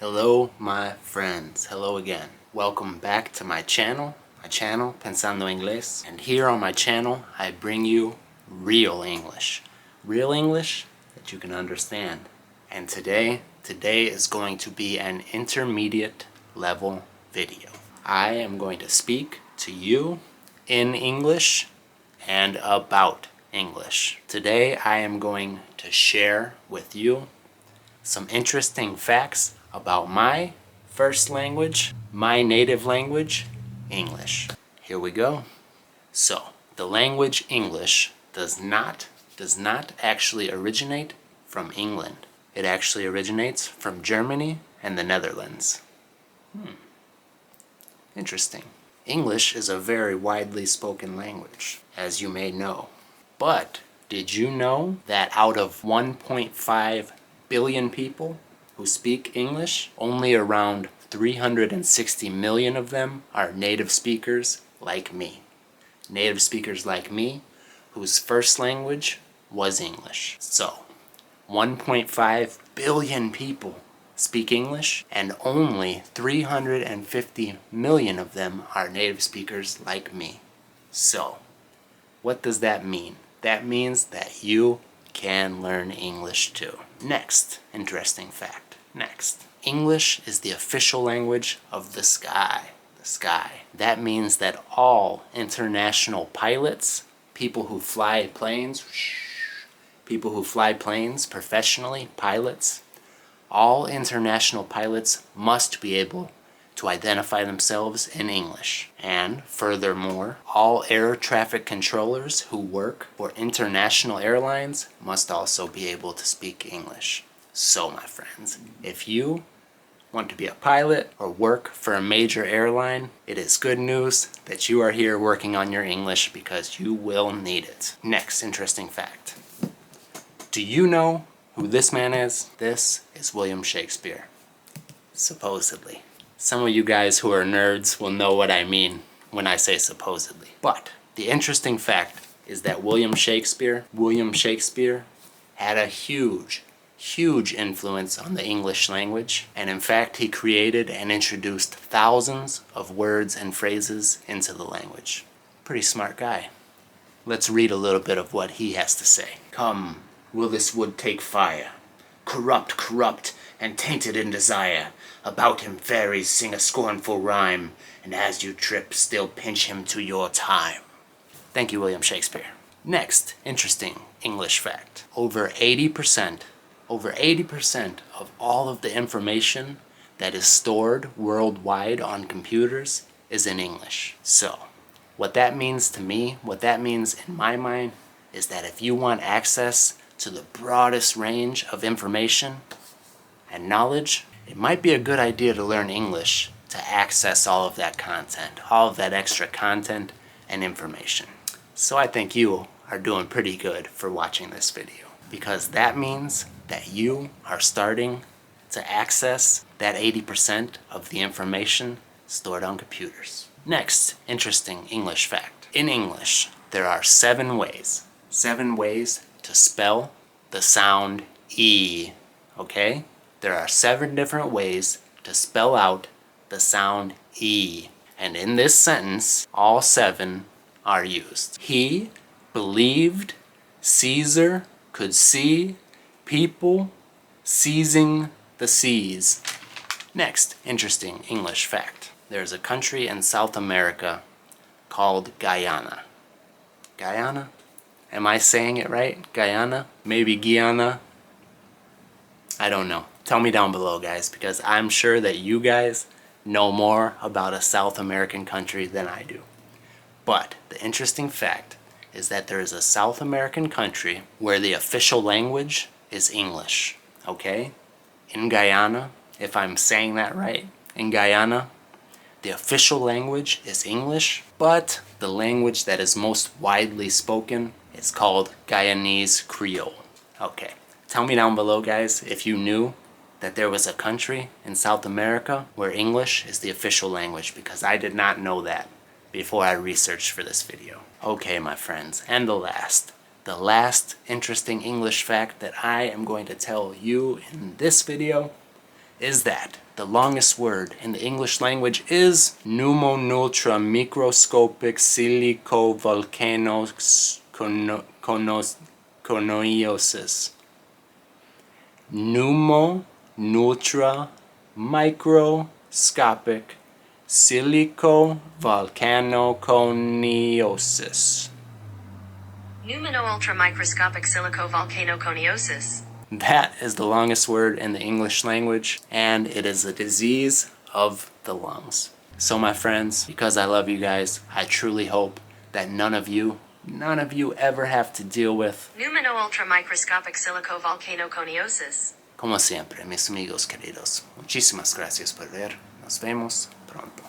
Hello my friends, hello again. Welcome back to my channel Pensando Inglés. And here on my channel I bring you real English that you can understand. And today is going to be an intermediate level video. I am going to speak to you in English and about English. Today I am going to share with you some interesting facts about my first language, my native language, English. Here we go. So, the language English does not actually originate from England. It actually originates from Germany and the Netherlands. Interesting. English is a very widely spoken language, as you may know. But did you know that out of 1.5 billion people who speak English, only around 360 million of them are native speakers like me? Native speakers like me whose first language was English. So, 1.5 billion people speak English, and only 350 million of them are native speakers like me. So, what does that mean? That means that you can learn English too. Next interesting fact. English is the official language of the sky. That means that all international pilots, people who fly planes professionally, pilots, all international pilots must be able to identify themselves in English. And furthermore, all air traffic controllers who work for international airlines must also be able to speak English. So, my friends, if you want to be a pilot or work for a major airline, it is good news that you are here working on your English because you will need it. Next interesting fact. Do you know who this man is? This is William Shakespeare. Supposedly. Some of you guys who are nerds will know what I mean when I say supposedly. But the interesting fact is that William Shakespeare had a huge influence on the English language. And in fact, he created and introduced thousands of words and phrases into the language. Pretty smart guy. Let's read a little bit of what he has to say. Come, will this wood take fire? Corrupt, and tainted in desire. About him fairies sing a scornful rhyme, and as you trip, still pinch him to your time. Thank you, William Shakespeare. Next, interesting English fact. Over 80% of all of the information that is stored worldwide on computers is in English. So, what that means to me, what that means in my mind, is that if you want access to the broadest range of information and knowledge, it might be a good idea to learn English to access all of that content, all of that extra content and information. So I think you are doing pretty good for watching this video, because that means that you are starting to access that 80% of the information stored on computers. Next interesting English fact. In English, there are 7 ways to spell the sound E, okay? There are 7 different ways to spell out the sound E. And in this sentence, all 7 are used. He believed Caesar could see people seizing the seas. Next interesting English fact. There's a country in South America called Guyana. Guyana? Am I saying it right? Guyana? Maybe Guyana? I don't know. Tell me down below, guys, because I'm sure that you guys know more about a South American country than I do. But the interesting fact is that there is a South American country where the official language is English, okay? In Guyana, if I'm saying that right, in Guyana, the official language is English, but the language that is most widely spoken is called Guyanese Creole. Okay, tell me down below, guys, if you knew that there was a country in South America where English is the official language, because I did not know that before I researched for this video. Okay, my friends, and the last interesting English fact that I am going to tell you in this video is that the longest word in the English language is pneumonultramicroscopic silicovolcanoconiosis. Pneumonultramicroscopic silicovolcanoconiosis. Pneumono-ultramicroscopic silicovolcanoconiosis. That is the longest word in the English language, and it is a disease of the lungs. So my friends, because I love you guys, I truly hope that none of you ever have to deal with Pneumono-ultramicroscopic silicovolcanoconiosis. Como siempre, mis amigos queridos, muchísimas gracias por ver. Nos vemos pronto.